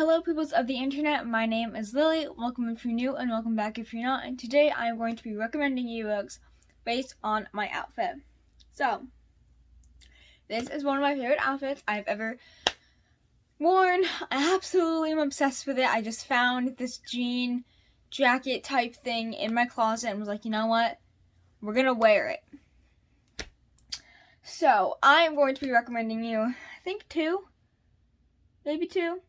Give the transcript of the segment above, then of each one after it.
Hello peoples of the internet, my name is Lily. Welcome if you're new and welcome back if you're not. And today I am going to be recommending you books based on my outfit. So, this is one of my favorite outfits I've ever worn. I absolutely am obsessed with it. I just found this jean jacket type thing in my closet and was like, you know what? We're gonna wear it. So, I am going to be recommending you, I think maybe two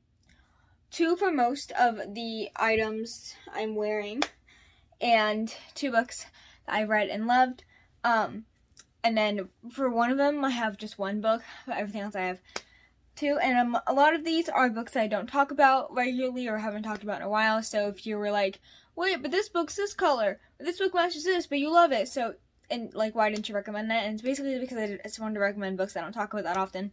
for most of the items I'm wearing, and 2 books that I read and loved. And then for one of them, I have just 1 book, but everything else I have 2. And a lot of these are books I don't talk about regularly or haven't talked about in a while. So if you were like, wait, but this book's this color, but this book matches this, but you love it, so, and like, why didn't you recommend that? And it's basically because I just wanted to recommend books I don't talk about that often.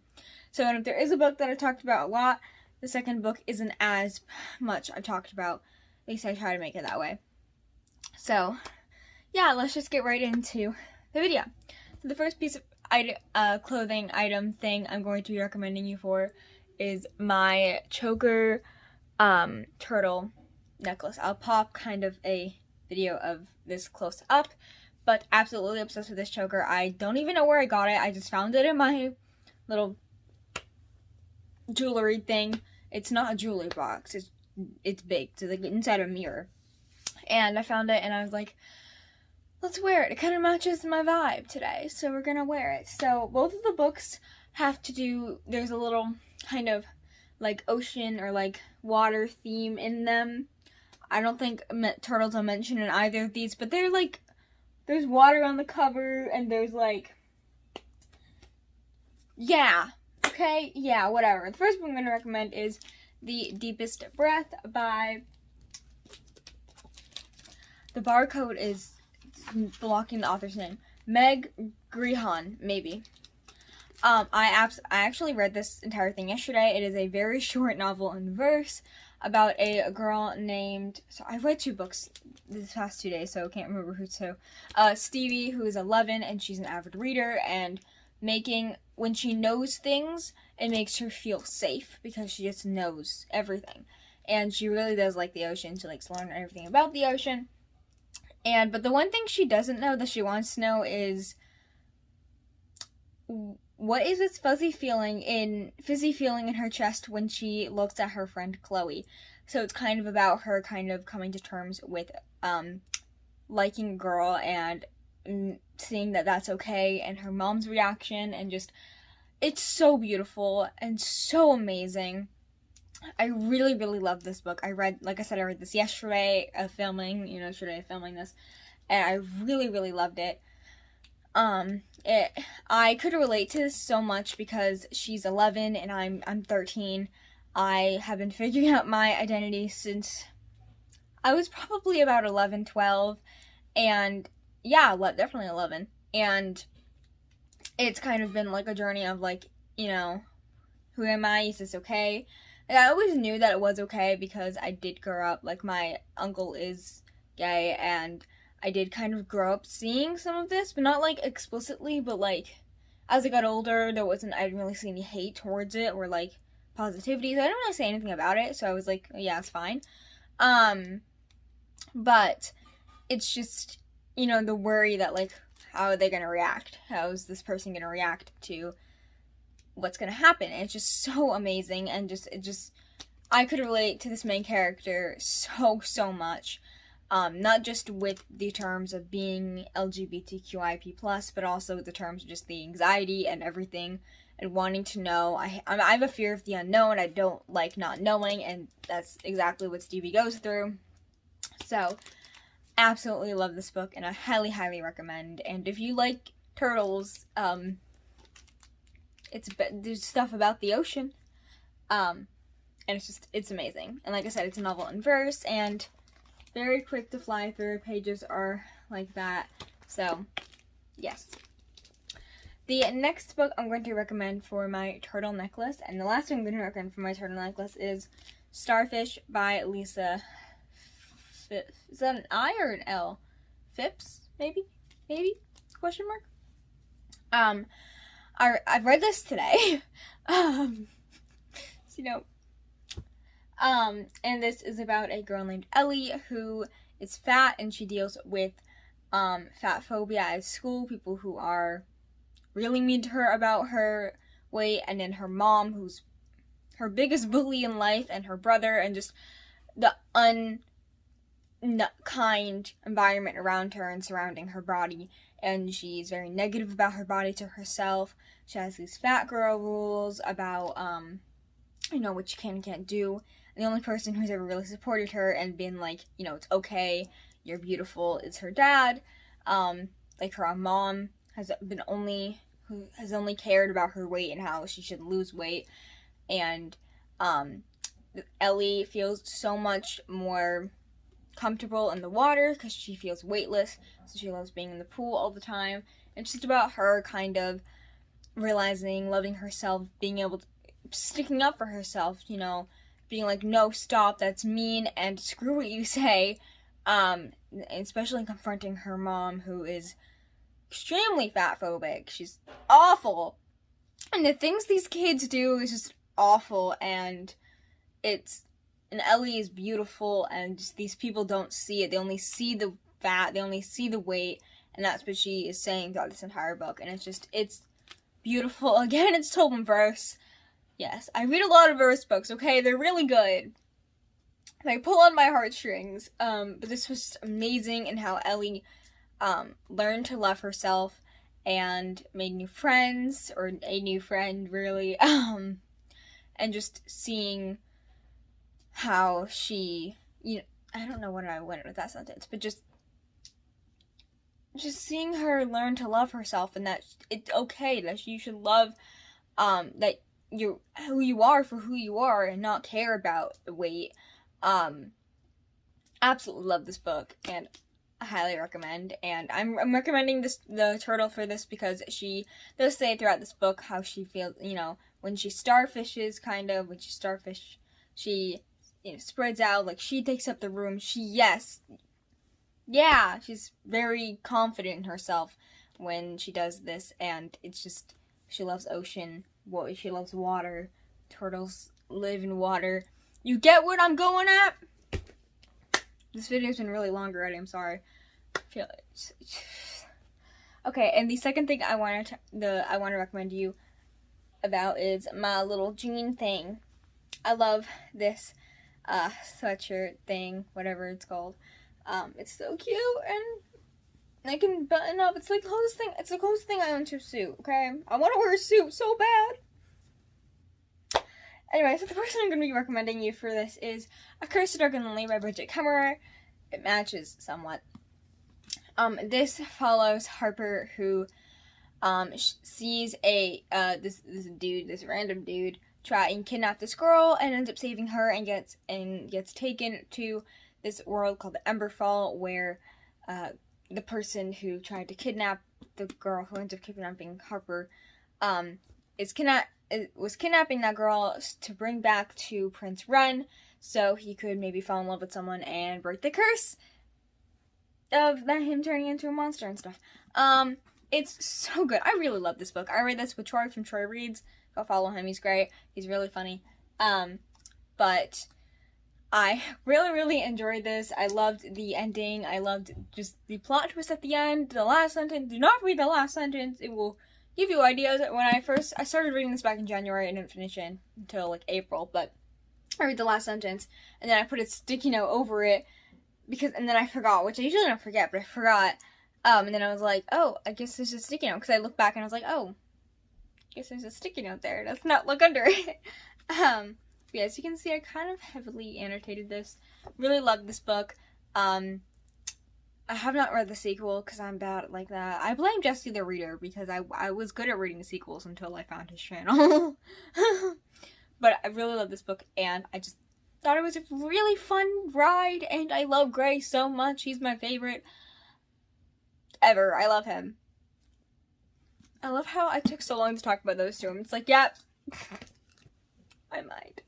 So, and if there is a book that I talked about a lot, the second book isn't as much I've talked about. At least I try to make it that way. So, yeah, let's just get right into the video. So the first piece of clothing item thing I'm going to be recommending you for is my choker turtle necklace. I'll pop kind of a video of this close up, but absolutely obsessed with this choker. I don't even know where I got it. I just found it in my little jewelry thing. It's not a jewelry box. It's big. It's like inside a mirror. And I found it and I was like, let's wear it. It kind of matches my vibe today, so we're gonna wear it. So both of the books have to do, there's a little kind of like ocean or like water theme in them. I don't think turtles are mentioned in either of these, but they're like, there's water on the cover and there's like, yeah. Okay, yeah, whatever. The first book I'm going to recommend is The Deepest Breath by, the barcode is blocking the author's name, Meg Grehan, maybe. I actually read this entire thing yesterday. It is a very short novel in verse about a girl named, so I read 2 books this past 2 days, so I can't remember who's who. Stevie, who is 11, and she's an avid reader, and when she knows things, it makes her feel safe because she just knows everything. And she really does like the ocean. She likes to learn everything about the ocean. But the one thing she doesn't know that she wants to know is, what is this fuzzy feeling in her chest when she looks at her friend Chloe? So it's kind of about her kind of coming to terms with liking a girl and seeing that that's okay, and her mom's reaction, and just, it's so beautiful and so amazing. I really, really love this book. I read this yesterday filming this, and I really, really loved it. I could relate to this so much because she's 11 and I'm 13. I have been figuring out my identity since I was probably about 11, 12, and yeah, definitely 11. And it's kind of been like a journey of like, who am I? Is this okay? And I always knew that it was okay because I did grow up, like, my uncle is gay, and I did kind of grow up seeing some of this, but not like explicitly, but like as I got older, I didn't really see any hate towards it or like positivity, so I didn't really say anything about it, so I was like, oh, yeah, it's fine. But it's just, the worry that, like, how are they gonna react? How is this person gonna react to what's gonna happen? And it's just so amazing, and I could relate to this main character so much. Not just with the terms of being LGBTQIP+, but also with the terms of just the anxiety and everything, and wanting to know. I have a fear of the unknown. I don't like not knowing, and that's exactly what Stevie goes through. So, absolutely love this book, and I highly, highly recommend. And if you like turtles, there's stuff about the ocean, and it's amazing. And like I said, it's a novel in verse, and very quick to fly through. Pages are like that. So, yes. The next book I'm going to recommend for my turtle necklace, and the last one I'm going to recommend for my turtle necklace, is Starfish by Lisa. Is that an I or an L? Phipps? Maybe? Question mark? I've read this today. And this is about a girl named Ellie who is fat, and she deals with fat phobia at school, people who are really mean to her about her weight, and then her mom, who's her biggest bully in life, and her brother, and just the unkind environment around her and surrounding her body. And she's very negative about her body to herself. She has these fat girl rules about what she can and can't do. And the only person who's ever really supported her and been like, it's okay, you're beautiful, is her dad. Like her mom has only cared about her weight and how she should lose weight. And Ellie feels so much more comfortable in the water because she feels weightless, so she loves being in the pool all the time. And it's just about her kind of realizing, loving herself, being able to, sticking up for herself, being like, no, stop, that's mean, and screw what you say, especially confronting her mom, who is extremely fat phobic. She's awful, and the things these kids do is just awful. And Ellie is beautiful, and just these people don't see it. They only see the fat, they only see the weight, and that's what she is saying throughout this entire book. And it's beautiful. Again, it's told in verse. Yes, I read a lot of verse books, okay? They're really good. They pull on my heartstrings. But this was amazing in how Ellie learned to love herself and made new friends, or a new friend, really. And just seeing how she, I don't know what I went with that sentence, but just seeing her learn to love herself, and that it's okay, that you should love, that you're who you are for who you are and not care about the weight. Absolutely love this book, and I highly recommend. And I'm recommending the turtle for this because she does say throughout this book how she feels, when she starfishes, she spreads out, like she takes up the room. She's very confident in herself when she does this, and it's just, she loves ocean. She loves water. Turtles live in water. You get what I'm going at? This video's been really long already, I'm sorry. Okay, and the second thing I want to recommend you about is my little jean thing. I love this sweatshirt thing, whatever it's called. It's so cute, and I can button up. It's like the closest thing. It's the closest thing I own to a suit. Okay, I want to wear a suit so bad. Anyway, so the person I'm going to be recommending you for this is A Curse to Dark and Lonely by Bridget Kemmerer. It matches somewhat. This follows Harper, who sees this random dude try and kidnap this girl, and ends up saving her, and gets taken to this world called the Emberfall, where the person who tried to kidnap the girl, who ends up kidnapping Harper, was kidnapping that girl to bring back to Prince Ren, so he could maybe fall in love with someone and break the curse of him turning into a monster and stuff. It's so good. I really love this book. I read this with Troy from Troy Reads. Go follow him. He's great. He's really funny. But I really, really enjoyed this. I loved the ending. I loved just the plot twist at the end. The last sentence. Do not read the last sentence. It will give you ideas. When I started reading this back in January, I didn't finish it until like April, but I read the last sentence, and then I put a sticky note over it, and then I forgot, which I usually don't forget, but I forgot. And then I was like, oh, I guess there's a sticky note, because I looked back and I was like, oh, I guess there's a sticky note there. Let's not look under it. Yeah, as you can see, I kind of heavily annotated this. Really loved this book. I have not read the sequel because I'm bad at like that. I blame Jesse the Reader because I was good at reading the sequels until I found his channel. But I really love this book, and I just thought it was a really fun ride, and I love Gray so much. He's my favorite ever. I love him. I love how I took so long to talk about those two. It's like, yep, I might.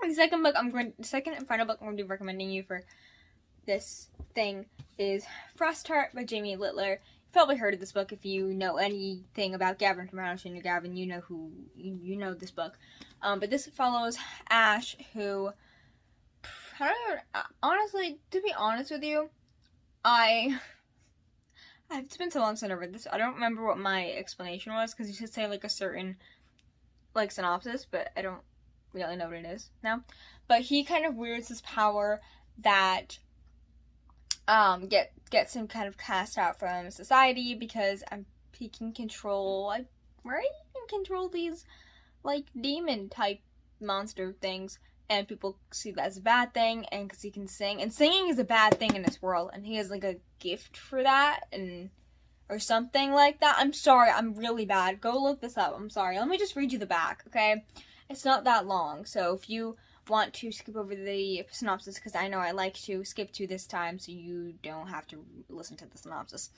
The second and final book I'm going to be recommending you for this thing is Frostheart by Jamie Littler. You've probably heard of this book if you know anything about Gavin from How to Train Your Gavin. You know this book. But this follows Ash, who honestly, to be honest with you, it's been so long since I read this. I don't remember what my explanation was, because you should say like a certain like synopsis, but I don't really know what it is now. But he kind of wields this power that gets him kind of cast out from society, because he can control, like, right? He can control these like demon type monster things, and people see that as a bad thing, and because he can sing, and singing is a bad thing in this world, and he has like a gift for that, and or something like that. I'm sorry, I'm really bad. Go look this up. I'm sorry. Let me just read you the back, okay? It's not that long, so if you want to skip over the synopsis, because I know I like to skip to this time so you don't have to listen to the synopsis.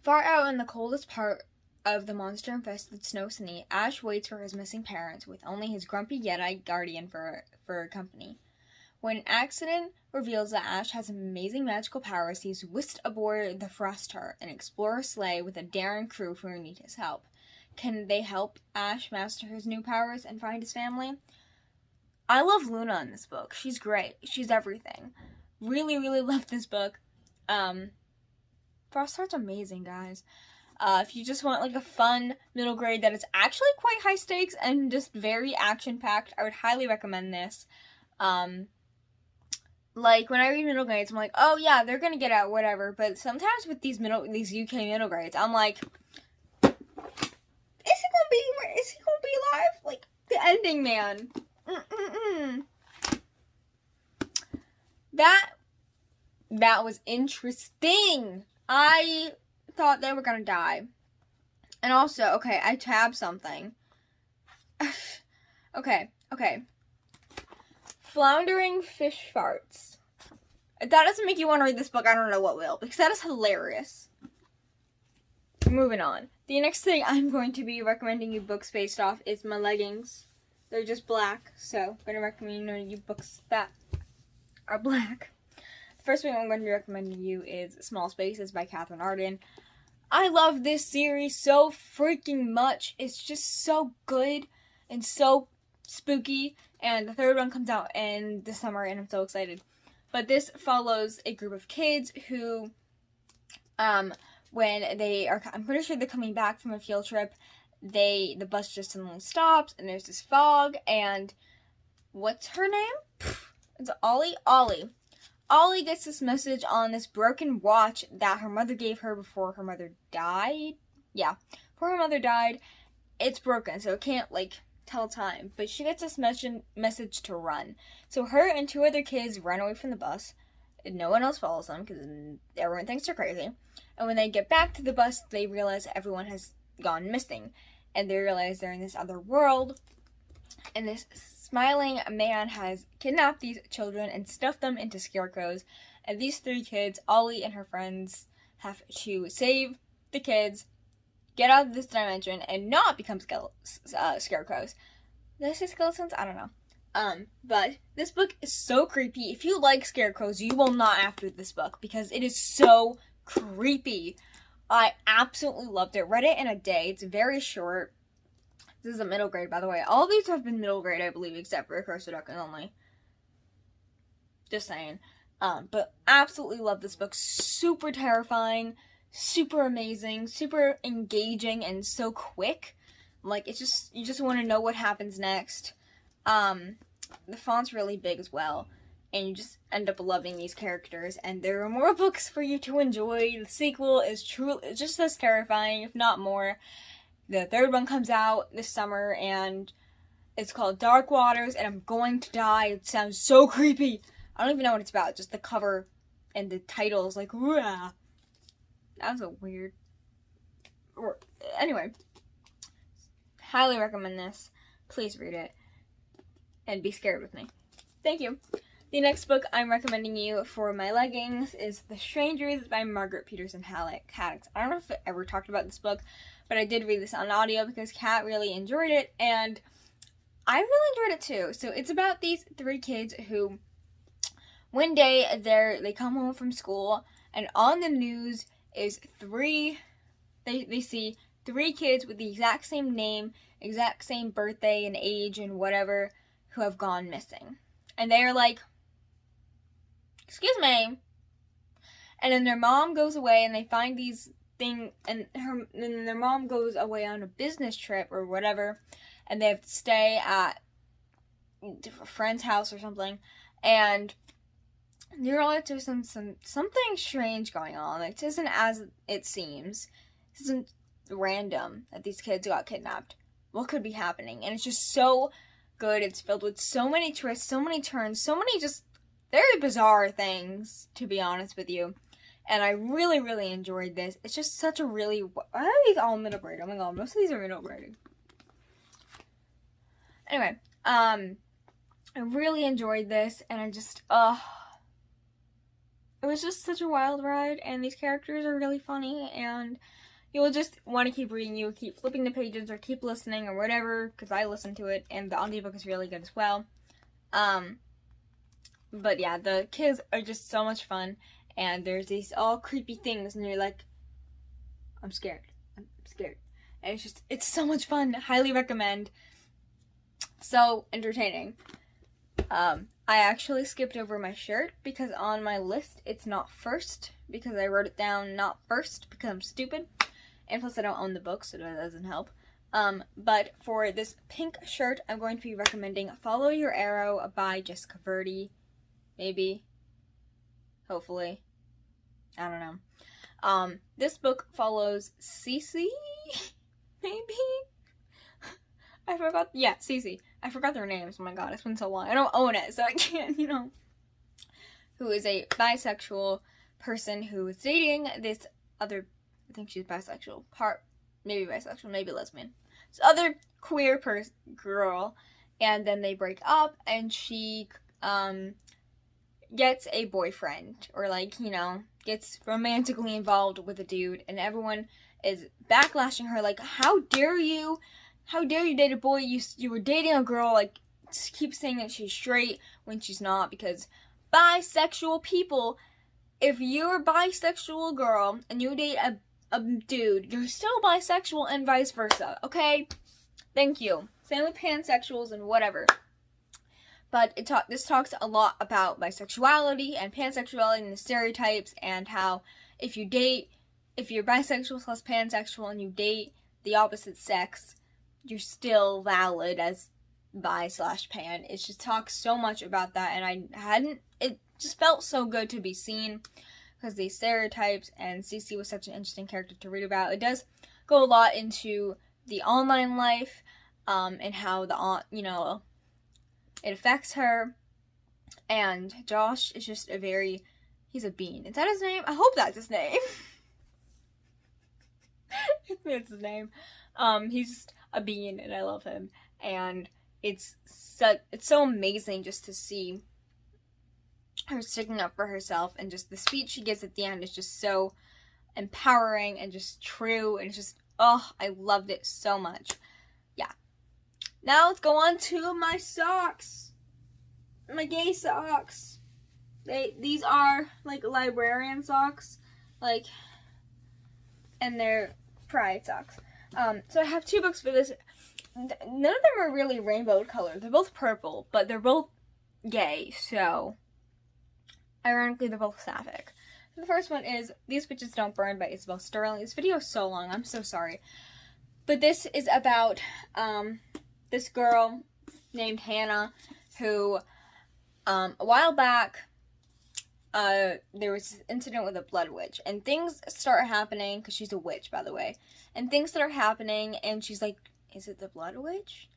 Far out in the coldest part of the monster-infested Snow City, Ash waits for his missing parents, with only his grumpy Yeti guardian for company. When an accident reveals that Ash has amazing magical powers, he's whisked aboard the Frost Heart, an explorer sleigh with a daring crew who need his help. Can they help Ash master his new powers and find his family? I love Luna in this book. She's great. She's everything. Really, really love this book. Frost Heart's amazing, guys. If you just want like a fun middle grade that is actually quite high stakes and just very action packed, I would highly recommend this. Like when I read middle grades, I'm like, oh yeah, they're gonna get out, whatever. But sometimes with these UK middle grades, I'm like, is he gonna be alive? Like the ending, man. That was interesting. I thought they were gonna die. And also, okay, I tabbed something. Okay. Floundering fish farts. If that doesn't make you want to read this book, I don't know what will, because that is hilarious. Moving on. The next thing I'm going to be recommending you books based off is my leggings. They're just black, so I'm going to recommend you books that are black. The first thing I'm going to be recommending you is Small Spaces by Katherine Arden. I love this series so freaking much. It's just so good and so spooky, and the third one comes out in the summer, and I'm so excited. But this follows a group of kids who, when they are, I'm pretty sure they're coming back from a field trip, the bus just suddenly stops, and there's this fog, and what's her name? It's Ollie. Ollie gets this message on this broken watch that her mother gave her before her mother died. Yeah, before her mother died. It's broken, so it can't, like, tell time. But she gets this message to run. So her and two other kids run away from the bus. And no one else follows them because everyone thinks they're crazy. And when they get back to the bus, they realize everyone has gone missing. And they realize they're in this other world. And this smiling man has kidnapped these children and stuffed them into scarecrows. And these three kids, Ollie and her friends, have to save the kids, get out of this dimension, and not become scarecrows. Did I say skeletons? I don't know. But this book is so creepy. If you like scarecrows, you will not after this book, because it is so creepy. I absolutely loved it. Read it in a day. It's very short. This is a middle grade, by the way. All of these have been middle grade, I believe, except for Curse of Duck and Only. Just saying. But absolutely love this book. Super terrifying, super amazing, super engaging, and so quick. Like, it's just, you just want to know what happens next. The font's really big as well, and you just end up loving these characters, and there are more books for you to enjoy. The sequel is truly just as terrifying, if not more. The third one comes out this summer, and it's called Dark Waters, and I'm going to die. It sounds so creepy. I don't even know what it's about, just the cover and the title is like, Wah. That was a weird... Anyway, highly recommend this. Please read it and be scared with me. Thank you. The next book I'm recommending you for my leggings is The Strangers by Margaret Peterson Haddix. I don't know if I ever talked about this book, but I did read this on audio because Kat really enjoyed it, and I really enjoyed it too. So it's about these three kids who, one day they come home from school, and on the news is they see three kids with the exact same name, exact same birthday and age and whatever, who have gone missing. And they're like, excuse me. And then their mom goes away and they find these things, and their mom goes away on a business trip or whatever, and they have to stay at a friend's house or something, and you realize there's something strange going on. Like, this isn't as it seems. This isn't random that these kids got kidnapped. What could be happening? And it's just so good. It's filled with so many twists, so many turns, so many just very bizarre things, to be honest with you. And I really, really enjoyed this. It's just such a really... Why are these all middle grade? Oh my god, most of these are middle grade. Anyway, I really enjoyed this, and I just, it was just such a wild ride, and these characters are really funny, and you'll just want to keep reading. You'll keep flipping the pages, or keep listening, or whatever, because I listened to it, and the audiobook is really good as well. But yeah, the kids are just so much fun, and there's these all creepy things, and you're like, I'm scared. I'm scared. And it's so much fun. Highly recommend. So entertaining. I actually skipped over my shirt because on my list it's not first, because I wrote it down not first because I'm stupid, and plus I don't own the book, so that doesn't help. But for this pink shirt, I'm going to be recommending Follow Your Arrow by Jessica Verdi. Maybe. Hopefully. I don't know. This book follows Cece? Maybe? I forgot. Yeah, Cece. I forgot their names. Oh my god, it's been so long. I don't own it, so I can't, Who is a bisexual person who is dating this other, I think she's bisexual, maybe bisexual, maybe lesbian. This other queer girl, and then they break up, and she, gets a boyfriend, or gets romantically involved with a dude, and everyone is backlashing her, like, how dare you date a boy? You were dating a girl. Like, keep saying that she's straight when she's not, because bisexual people, if you're a bisexual girl and you date a dude, you're still bisexual, and vice versa, okay? Thank you. Same with pansexuals and whatever. But this talks a lot about bisexuality and pansexuality and the stereotypes, and how if you're bisexual plus pansexual and you date the opposite sex, you're still valid as bi/pan. It just talks so much about that, and it just felt so good to be seen, because these stereotypes, and Cece was such an interesting character to read about. It does go a lot into the online life, and how it affects her, and Josh is just he's a bean. Is that his name? I hope that's his name. I think that's his name. He's just a bean, and I love him, and it's so amazing just to see her sticking up for herself, and just the speech she gives at the end is just so empowering and just true, and it's just, I loved it so much. Yeah. Now let's go on to my socks. My gay socks. These are like librarian socks, and they're pride socks. So I have two books for this. None of them are really rainbow colored. They're both purple, but they're both gay, so ironically they're both sapphic. So the first one is These Bitches Don't Burn by Isabel Sterling. This video is so long, I'm so sorry. But this is about this girl named Hannah who, a while back, there was this incident with a blood witch, and things start happening, because she's a witch, by the way, and things start happening, and she's like, is it the blood witch?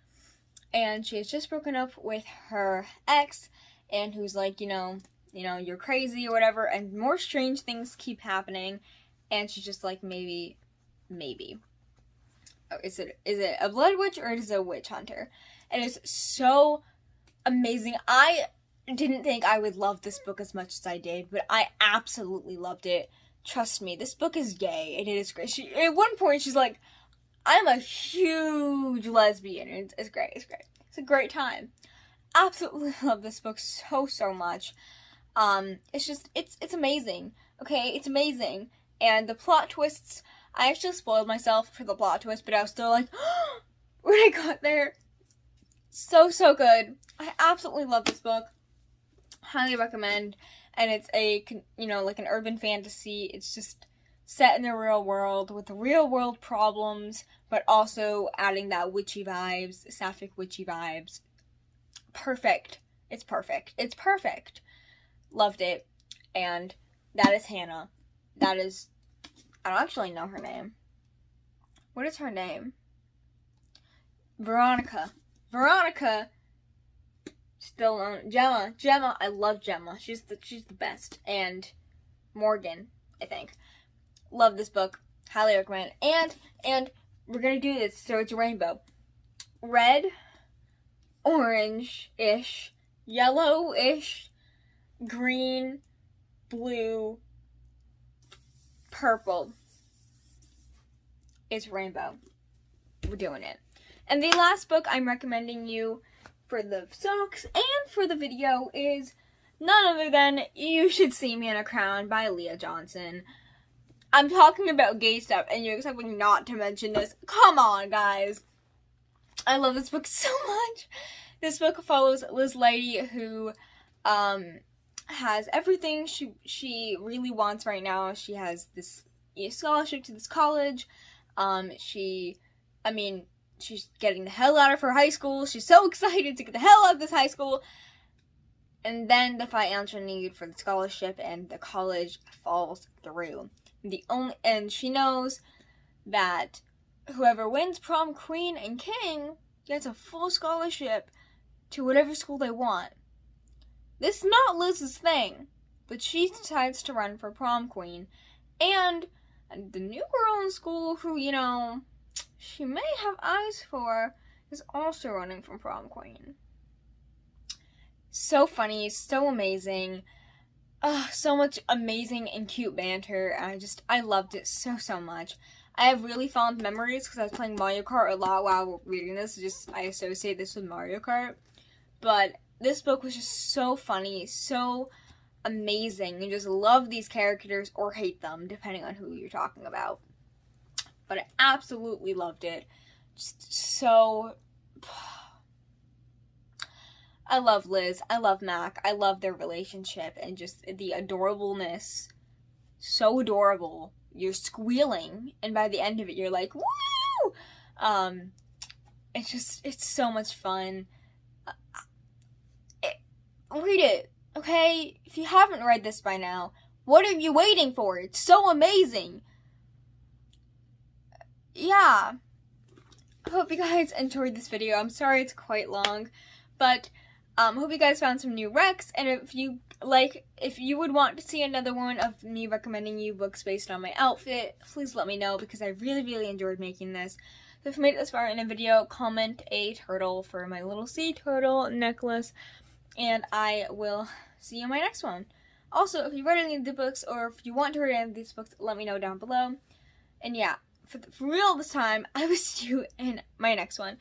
And she has just broken up with her ex, and who's like, you're crazy or whatever, and more strange things keep happening, and she's just like, maybe. Oh, is it a blood witch, or is it a witch hunter? And it's so amazing. I didn't think I would love this book as much as I did, but I absolutely loved it. Trust me, this book is gay, and it is great. At one point, she's like, I'm a huge lesbian, and it's great. It's a great time. Absolutely love this book so much. It's amazing. Okay, it's amazing. And the plot twists, I actually spoiled myself for the plot twist, but I was still like, when I got there, so good. I absolutely love this book. Highly recommend. And it's a, you know, like an urban fantasy. It's just set in the real world with real world problems, but also adding that witchy vibes, sapphic witchy vibes. Perfect. It's perfect. It's perfect. Loved it. And that is Hannah. That is, I don't actually know her name. What is her name? Veronica. Veronica. Still known. Gemma. Gemma. I love Gemma. She's the best. And Morgan, I think. Love this book. Highly recommend. And we're gonna do this. So it's a rainbow. Red, orange-ish, yellow-ish, green, blue, purple. It's rainbow. We're doing it. And the last book I'm recommending you for the socks and for the video is none other than You Should See Me in a Crown by Leah Johnson. I'm talking about gay stuff and you expect me not to mention this. Come on, guys. I love this book so much. This book follows Liz Lady, who has everything she really wants right now. She has this scholarship to this college. She's getting the hell out of her high school. She's so excited to get the hell out of this high school. And then the financial need for the scholarship and the college falls through. And she knows that whoever wins prom queen and king gets a full scholarship to whatever school they want. This is not Liz's thing, but she decides to run for prom queen. And the new girl in school who, you know, she may have eyes for is also running for prom queen. So funny, so amazing. So much amazing and cute banter. I loved it so much. I have really fond memories because I was playing Mario Kart a lot while reading this. I associate this with Mario Kart. But this book was just so funny, so amazing. You just love these characters or hate them, depending on who you're talking about. But I absolutely loved it. Just so... I love Liz. I love Mac. I love their relationship and just the adorableness. So adorable. You're squealing, and by the end of it, you're like, woo! It's so much fun. Read it, okay? If you haven't read this by now, what are you waiting for? It's so amazing. Yeah. I hope you guys enjoyed this video. I'm sorry it's quite long, but hope you guys found some new recs, and if you would want to see another one of me recommending you books based on my outfit, please let me know, because I really enjoyed making this. So if you made it this far in a video, comment a turtle for my little sea turtle necklace, and I will see you in my next one. Also, if you read any of the books, or if you want to read any of these books, let me know down below. And yeah, for real this time, I will see you in my next one.